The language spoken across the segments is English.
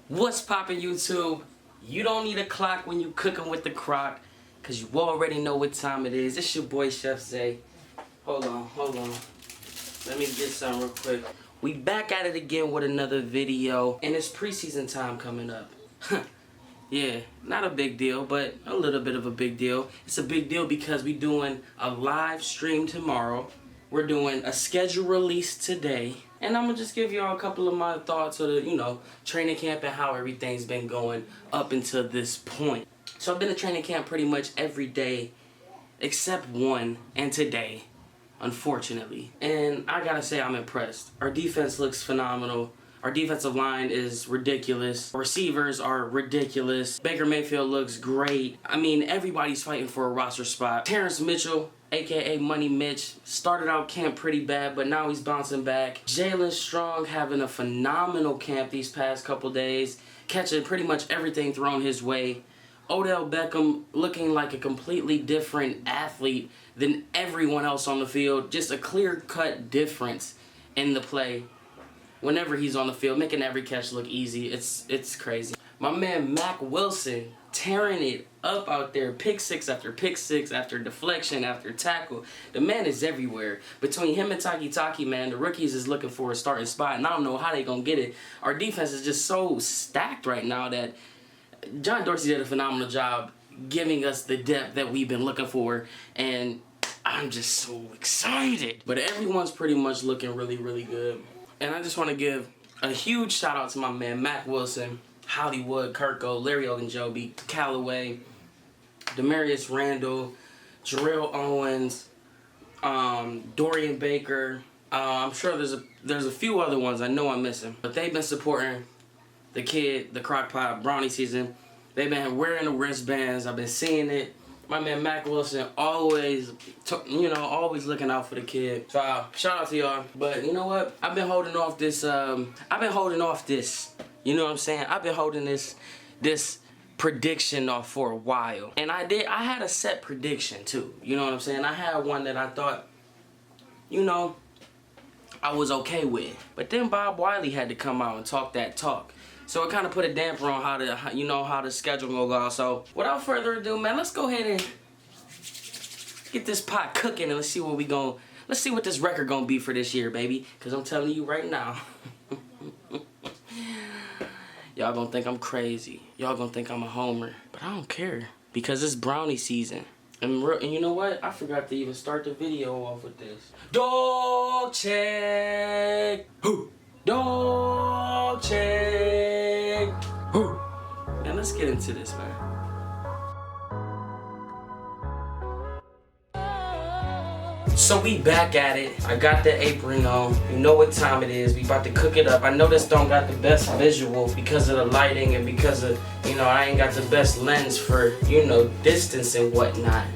What's poppin' YouTube? You don't need a clock when you cooking with the crock, cause you already know what time it is. It's your boy Chef Zay. Hold on. Let me get some real quick. We back at it again with another video, and it's preseason time coming up. Yeah, not a big deal, but a little bit of a big deal. It's a big deal because we doing a live stream tomorrow. We're doing a schedule release today. And I'm going to just give y'all a couple of my thoughts of the, training camp and how everything's been going up until this point. So I've been to training camp pretty much every day except one, and today, unfortunately. And I got to say I'm impressed. Our defense looks phenomenal. Our defensive line is ridiculous. Receivers are ridiculous. Baker Mayfield looks great. I mean, everybody's fighting for a roster spot. Terrence Mitchell, aka Money Mitch, started out camp pretty bad, but now he's bouncing back. Jalen Strong having a phenomenal camp these past couple days, catching pretty much everything thrown his way. Odell Beckham looking like a completely different athlete than everyone else on the field. Just a clear-cut difference in the play whenever he's on the field, making every catch look easy. It's crazy. My man Mac Wilson tearing it up out there, pick six after deflection after tackle. The man is everywhere. Between him and Taki, man, the rookies is looking for a starting spot, and I don't know how they gonna get it. Our defense is just so stacked right now that John Dorsey did a phenomenal job giving us the depth that we've been looking for, and I'm just so excited. But everyone's pretty much looking really, really good. And I just want to give a huge shout out to my man Mac Wilson, Hollywood, Kirko, Larry Ogunjobi, Callaway, Demarius Randall, Jarrell Owens, Dorian Baker. I'm sure there's a few other ones I know I'm missing, but they've been supporting the kid, the Crockpot Brownieszn. They've been wearing the wristbands. I've been seeing it. My man Mac Wilson always, always looking out for the kid. So shout out to y'all. But you know what? I've been holding off this. You know what I'm saying? I've been holding this prediction off for a while. And I had a set prediction too. You know what I'm saying? I had one that I thought, I was okay with. But then Bob Wiley had to come out and talk that talk. So it kind of put a damper on how the schedule will go. So without further ado, man, let's go ahead and get this pot cooking, and let's see what this record gonna be for this year, baby. Cause I'm telling you right now, y'all gonna think I'm crazy. Y'all gonna think I'm a homer, but I don't care because it's brownie season. And you know what? I forgot to even start the video off with this. Dog check. Who? Dog check. Who? Man, let's get into this, man. So we back at it. I got the apron on. You know what time it is. We about to cook it up. I know this don't got the best visual because of the lighting and because of, I ain't got the best lens for, distance and whatnot.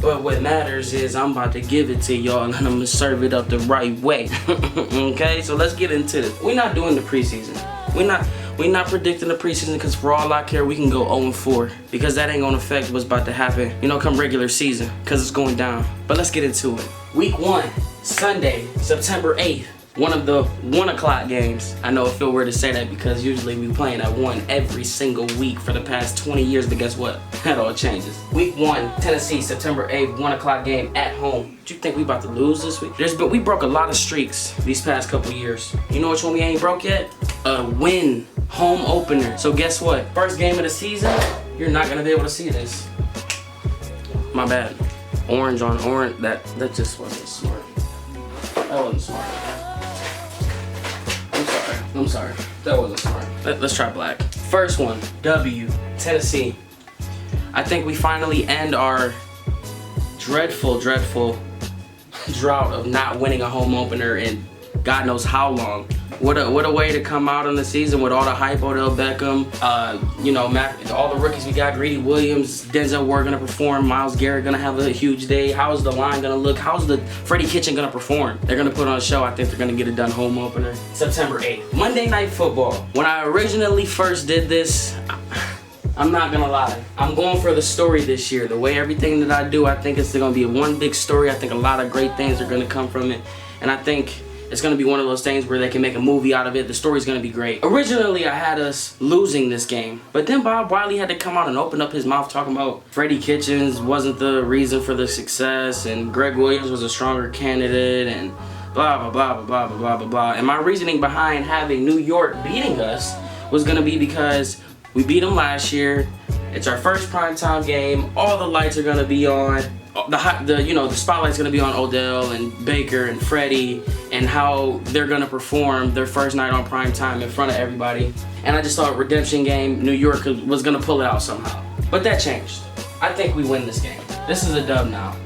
But what matters is I'm about to give it to y'all, and I'm going to serve it up the right way. Okay, so let's get into this. We're not doing the preseason. We're not predicting the preseason because for all I care, we can go 0-4 because that ain't going to affect what's about to happen, come regular season, because it's going down. But let's get into it. Week 1, Sunday, September 8th. One of the 1 o'clock games. I know it feel weird to say that because usually we playing at 1 every single week for the past 20 years, but guess what? That all changes. Week 1, Tennessee, September 8th, 1 o'clock game at home. Do you think we about to lose this week? We broke a lot of streaks these past couple years. You know which one we ain't broke yet? A win, home opener. So guess what? First game of the season, you're not gonna be able to see this. My bad. Orange on orange, that just wasn't smart. That wasn't smart. I'm sorry. That wasn't smart. Let's try black. First one, W, Tennessee. I think we finally end our dreadful drought of not winning a home opener in God knows how long. What a way to come out on the season with all the hype. Odell Beckham, all the rookies we got, Greedy Williams, Denzel Ward gonna perform, Myles Garrett gonna have a huge day. How's the line gonna look? How's the Freddie Kitchens gonna perform? They're gonna put on a show. I think they're gonna get it done home opener. September 8th, Monday Night Football. When I originally first did this, I'm not gonna lie, I'm going for the story this year. The way everything that I do, I think it's gonna be one big story. I think a lot of great things are gonna come from it. And I think It's going to be one of those things where they can make a movie out of it. The story's going to be great. Originally, I had us losing this game, but then Bob Wiley had to come out and open up his mouth talking about Freddie Kitchens wasn't the reason for the success, and Greg Williams was a stronger candidate, and blah, blah, blah, blah, blah, blah, blah, blah. And my reasoning behind having New York beating us was going to be because we beat them last year. It's our first primetime game. All the lights are going to be on. The spotlight's going to be on Odell and Baker and Freddie and how they're going to perform their first night on primetime in front of everybody. And I just thought redemption game, New York was going to pull it out somehow. But that changed. I think we win this game. This is a dub now.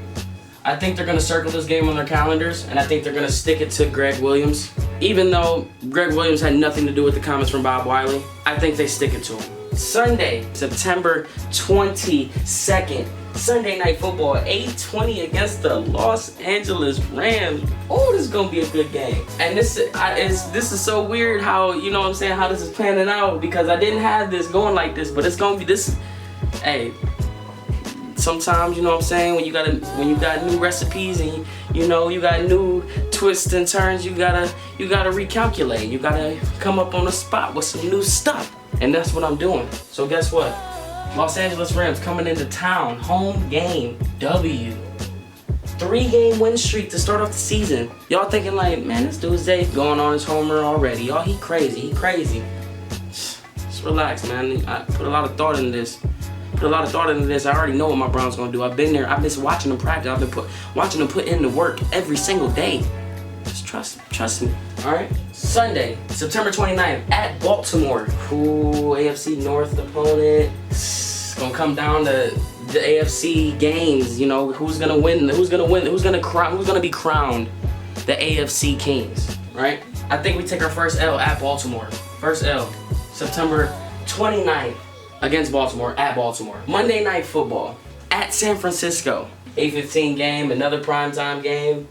I think they're going to circle this game on their calendars, and I think they're going to stick it to Greg Williams. Even though Greg Williams had nothing to do with the comments from Bob Wiley, I think they stick it to him. Sunday, September 22nd, Sunday Night Football, 8:20 against the Los Angeles Rams. Oh, this is going to be a good game. And this is so weird how, you know what I'm saying, how this is panning out, because I didn't have this going like this, but it's going to be this. Hey, sometimes, you know what I'm saying, when you got new recipes and you got new twists and turns, you gotta recalculate. You gotta come up on the spot with some new stuff. And that's what I'm doing. So guess what? Los Angeles Rams coming into town, home game, W. 3-game win streak to start off the season. Y'all thinking like, man, this dude's going on his homer already. Y'all, he crazy. Just relax, man. I put a lot of thought into this. I already know what my Browns gonna do. I've been there. I've been watching them practice. I've been watching them put in the work every single day. Just trust me. All right. Sunday, September 29th at Baltimore. Ooh, AFC North opponent. It's gonna come down to the AFC games. You know, who's gonna win? Who's gonna be crowned the AFC Kings? Right. I think we take our first L at Baltimore. First L, September 29th. Against Baltimore, at Baltimore. Monday Night Football, at San Francisco. 8:15 game, another primetime game.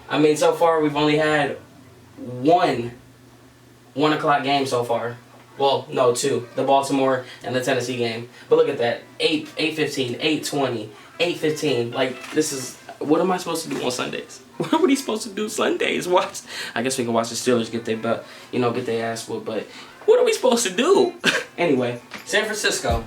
I mean, so far we've only had one 1 o'clock game so far. Well, no, two. The Baltimore and the Tennessee game. But look at that. 8:15, 8:20, 8:15. Like, this is, what am I supposed to do on Sundays? What are we supposed to do Sundays? Watch. I guess we can watch the Steelers get their ass whooped, but what are we supposed to do? Anyway, San Francisco.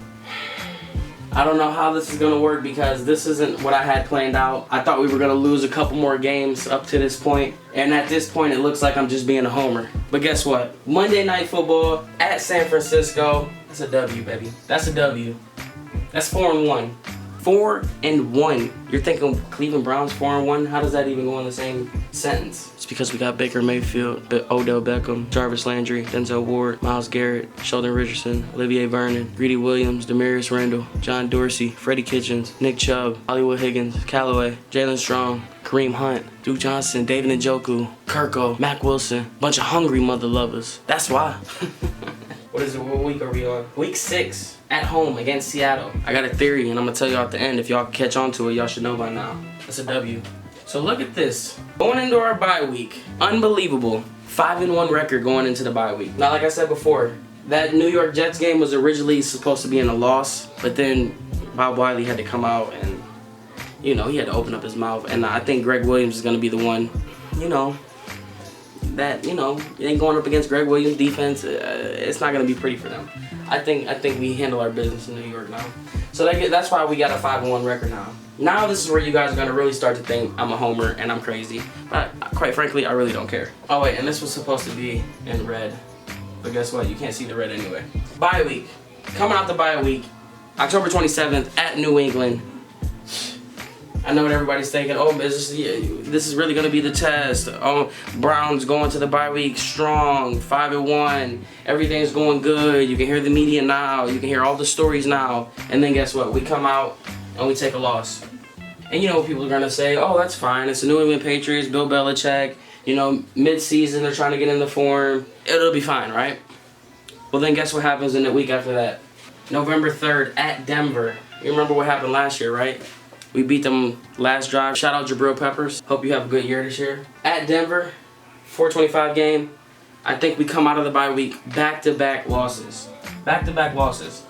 I don't know how this is going to work because this isn't what I had planned out. I thought we were going to lose a couple more games up to this point. And at this point, it looks like I'm just being a homer. But guess what? Monday Night Football at San Francisco. That's a W, baby. That's a W. That's 4-1. 4-1. You're thinking Cleveland Browns 4-1? How does that even go in the same sentence? It's because we got Baker Mayfield, Odell Beckham, Jarvis Landry, Denzel Ward, Myles Garrett, Sheldon Richardson, Olivier Vernon, Greedy Williams, Demarius Randall, John Dorsey, Freddie Kitchens, Nick Chubb, Hollywood Higgins, Callaway, Jalen Strong, Kareem Hunt, Duke Johnson, David Njoku, Kirko, Mac Wilson. Bunch of hungry mother lovers. That's why. What is it? What week are we on? Week 6. At home against Seattle. I got a theory, and I'm gonna tell y'all at the end. If y'all catch on to it, y'all should know by now. That's a W. So look at this. Going into our bye week, unbelievable. 5-1 record going into the bye week. Now, like I said before, that New York Jets game was originally supposed to be in a loss, but then Bob Wiley had to come out and, he had to open up his mouth. And I think Greg Williams is gonna be the one, that, it ain't going up against Greg Williams' defense. It's not gonna be pretty for them. I think we handle our business in New York now. So that's why we got a 5-1 record now. Now this is where you guys are gonna really start to think I'm a homer and I'm crazy. But quite frankly, I really don't care. Oh wait, and this was supposed to be in red. But guess what? You can't see the red anyway. Bye week. Coming out the bye week, October 27th at New England. I know what everybody's thinking. Oh, this is really gonna be the test. Oh, Browns going to the bye week strong, 5-1. Everything's going good. You can hear the media now. You can hear all the stories now. And then guess what? We come out and we take a loss. And you know what people are gonna say? Oh, that's fine. It's the New England Patriots, Bill Belichick. Mid-season they're trying to get in the form. It'll be fine, right? Well, then guess what happens in the week after that? November 3rd at Denver. You remember what happened last year, right? We beat them last drive. Shout out Jabril Peppers. Hope you have a good year this year. At Denver, 4:25 game. I think we come out of the bye week back-to-back losses. Back-to-back losses.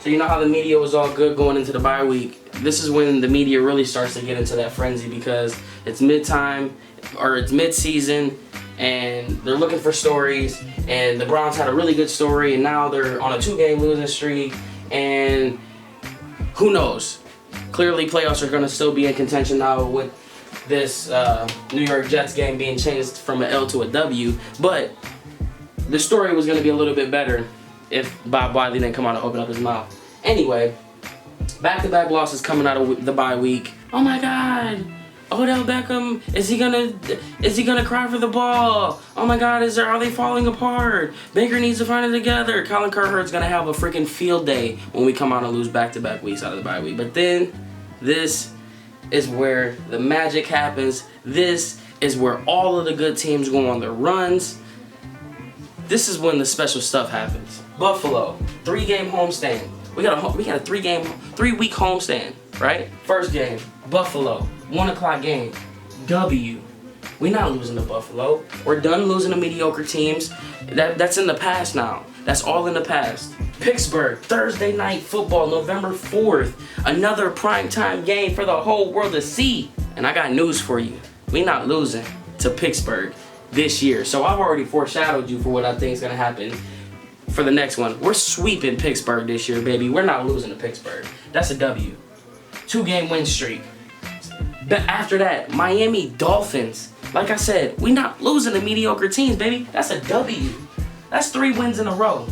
So you know how the media was all good going into the bye week? This is when the media really starts to get into that frenzy because it's mid-time or it's mid-season. and they're looking for stories, and the Browns had a really good story, and now they're on a 2-game losing streak, and who knows? Clearly playoffs are going to still be in contention now with this New York Jets game being changed from an L to a W, but the story was going to be a little bit better if Bob Wiley didn't come out and open up his mouth. Anyway, back-to-back losses coming out of the bye week. Oh my God, Odell Beckham, is he gonna cry for the ball? Oh my God, are they falling apart? Baker needs to find it together. Colin Cowherd's gonna have a freaking field day when we come out and lose back-to-back weeks out of the bye week. But then, this is where the magic happens. This is where all of the good teams go on their runs. This is when the special stuff happens. Buffalo, 3-game homestand. We got a 3-week homestand, right? First game, Buffalo, 1 o'clock game, W. We not losing to Buffalo. We're done losing to mediocre teams. That's in the past now. That's all in the past. Pittsburgh, Thursday night football, November 4th. Another primetime game for the whole world to see. And I got news for you. We not losing to Pittsburgh this year. So I've already foreshadowed you for what I think is going to happen for the next one. We're sweeping Pittsburgh this year, baby. We're not losing to Pittsburgh. That's a W. 2-game win streak. But after that, Miami Dolphins. Like I said, we not losing to mediocre teams, baby. That's a W. That's 3 wins in a row.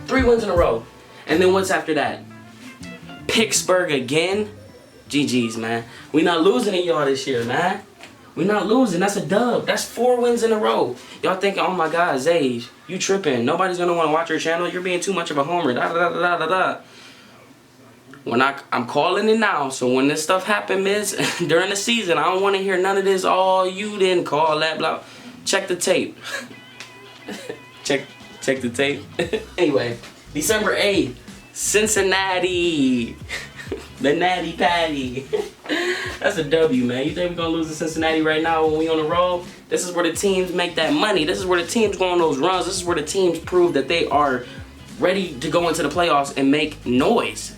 3 wins in a row. And then what's after that? Pittsburgh again? GG's, man. We not losing to y'all this year, man. We not losing. That's a dub. That's 4 wins in a row. Y'all thinking, oh my God, Zay, you tripping. Nobody's going to want to watch your channel. You're being too much of a homer. Da, da, da, da, da, da. When I'm calling it now, so when this stuff happens during the season, I don't want to hear none of this, oh, you didn't call that, blah. Check the tape. check the tape. Anyway, December 8th, Cincinnati. The Natty Patty. That's a W, man. You think we're going to lose to Cincinnati right now when we on the road? This is where the teams make that money. This is where the teams go on those runs. This is where the teams prove that they are ready to go into the playoffs and make noise.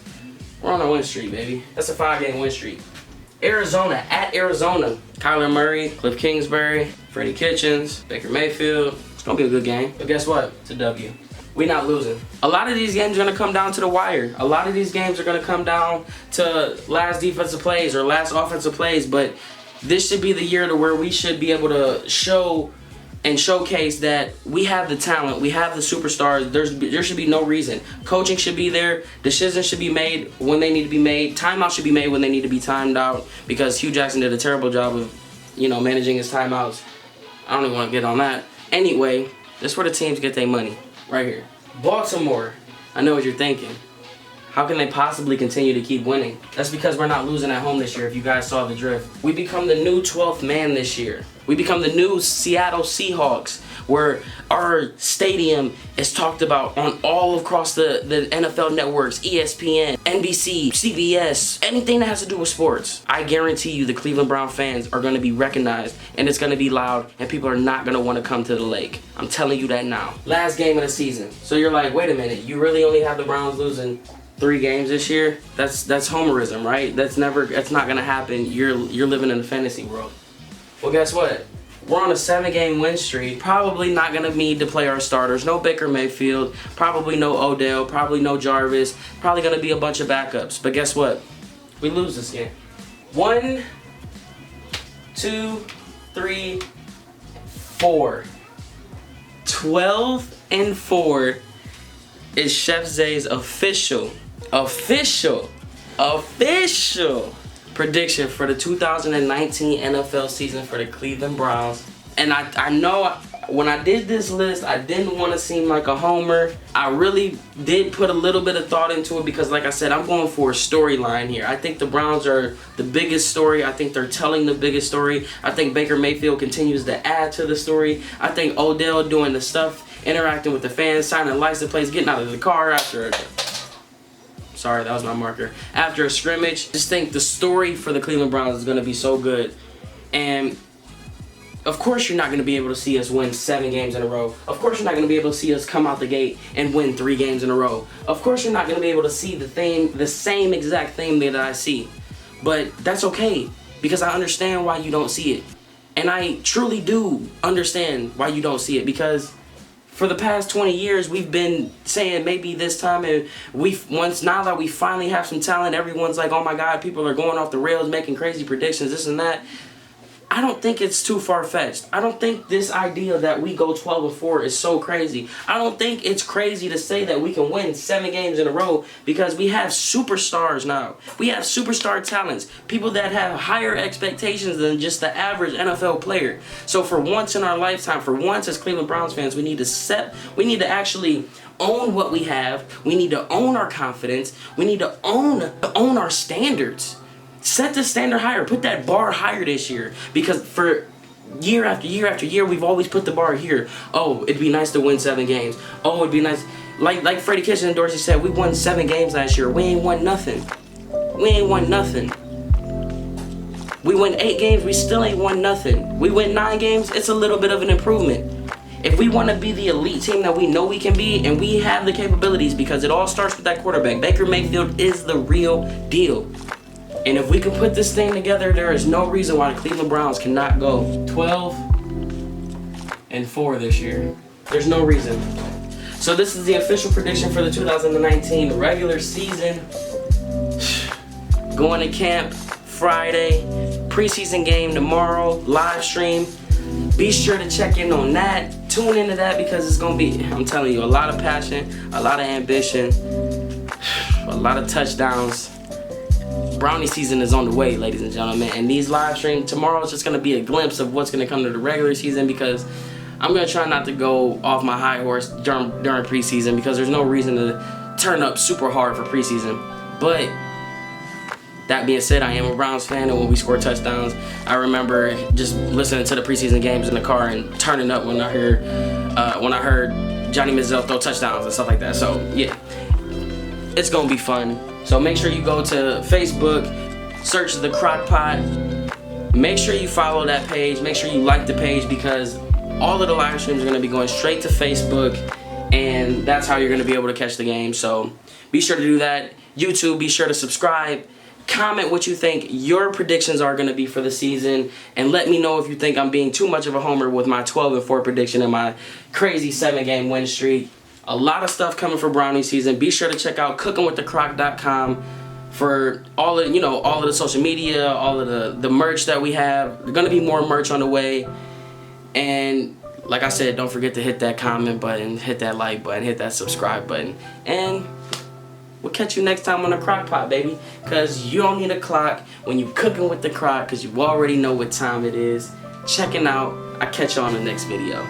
We're on a win streak, baby. That's a 5-game win streak. Arizona, at Arizona. Kyler Murray, Cliff Kingsbury, Freddie Kitchens, Baker Mayfield. It's going to be a good game. But guess what? It's a W. We not losing. A lot of these games are going to come down to the wire. A lot of these games are going to come down to last defensive plays or last offensive plays. But this should be the year to where we should be able to show and showcase that we have the talent, we have the superstars. There should be no reason. Coaching should be there. Decisions should be made when they need to be made. Timeouts should be made when they need to be timed out, because Hugh Jackson did a terrible job of, managing his timeouts. I don't even want to get on that. Anyway, this is where the teams get their money, right here. Baltimore, I know what you're thinking. How can they possibly continue to keep winning? That's because we're not losing at home this year, if you guys saw the drift. We become the new 12th man this year. We become the new Seattle Seahawks, where our stadium is talked about on all across the NFL networks, ESPN, NBC, CBS, anything that has to do with sports. I guarantee you the Cleveland Brown fans are going to be recognized, and it's going to be loud, and people are not going to want to come to the lake. I'm telling you that now. Last game of the season. So you're like, wait a minute, you really only have the Browns losing 3 games this year? That's homerism, right? That's not going to happen. You're living in a fantasy world. Well, guess what? We're on a 7-game win streak. Probably not going to need to play our starters. No Baker Mayfield. Probably no Odell. Probably no Jarvis. Probably going to be a bunch of backups. But guess what? We lose this game. 1, 2, 3, 4. 12-4 is Chef Zay's official prediction for the 2019 NFL season for the Cleveland Browns. And I know when I did this list, I didn't want to seem like a homer. I really did put a little bit of thought into it because, like I said, I'm going for a storyline here. I think the Browns are the biggest story. I think they're telling the biggest story. I think Baker Mayfield continues to add to the story. I think Odell doing the stuff, interacting with the fans, signing license plates, getting out of the car after sorry, that was my marker. After a scrimmage, just think the story for the Cleveland Browns is going to be so good. And of course you're not going to be able to see us win 7 games in a row. Of course you're not going to be able to see us come out the gate and win 3 games in a row. Of course you're not going to be able to see the same exact thing that I see. But that's okay, because I understand why you don't see it. And I truly do understand why you don't see it, because for the past 20 years, we've been saying maybe this time, and now that we finally have some talent, everyone's like, oh my God, people are going off the rails, making crazy predictions, this and that. I don't think it's too far-fetched. I don't think this idea that we go 12-4 is so crazy. I don't think it's crazy to say that we can win 7 games in a row, because we have superstars now. We have superstar talents, people that have higher expectations than just the average NFL player. So for once in our lifetime, for once as Cleveland Browns fans, we need to actually own what we have. We need to own our confidence. We need to own our standards. Set the standard higher. Put that bar higher this year. Because for year after year after year, we've always put the bar here. Oh, it'd be nice to win 7 games. Oh, it'd be nice. Like Freddie Kitchens and Dorsey said, we won 7 games last year. We ain't won nothing. We ain't won nothing. We win 8 games. We still ain't won nothing. We win 9 games. It's a little bit of an improvement. If we want to be the elite team that we know we can be, and we have the capabilities, because it all starts with that quarterback. Baker Mayfield is the real deal. And if we can put this thing together, there is no reason why the Cleveland Browns cannot go 12-4 this year. There's no reason. So this is the official prediction for the 2019 regular season. Going to camp Friday, preseason game tomorrow, live stream. Be sure to check in on that. Tune into that, because it's going to be, I'm telling you, a lot of passion, a lot of ambition, a lot of touchdowns. Brownie season is on the way, ladies and gentlemen, and these live streams tomorrow is just going to be a glimpse of what's going to come to the regular season, because I'm going to try not to go off my high horse during preseason, because there's no reason to turn up super hard for preseason. But that being said, I am a Browns fan, and when we score touchdowns, I remember just listening to the preseason games in the car and turning up when I heard Johnny Manziel throw touchdowns and stuff like that. So yeah, it's going to be fun. So make sure you go to Facebook, search the Crock-Pot. Make sure you follow that page. Make sure you like the page, because all of the live streams are going to be going straight to Facebook, and that's how you're going to be able to catch the game. So be sure to do that. YouTube, be sure to subscribe. Comment what you think your predictions are going to be for the season, and let me know if you think I'm being too much of a homer with my 12-4 prediction and my crazy 7-game win streak. A lot of stuff coming for Brownie season. Be sure to check out cookingwiththecrock.com for all of the social media, all of the merch that we have. There's gonna be more merch on the way. And like I said, don't forget to hit that comment button, hit that like button, hit that subscribe button. And we'll catch you next time on the Crock-Pot, baby. Cause you don't need a clock when you cooking with the crock, cause you already know what time it is. Checking out. I'll catch you on the next video.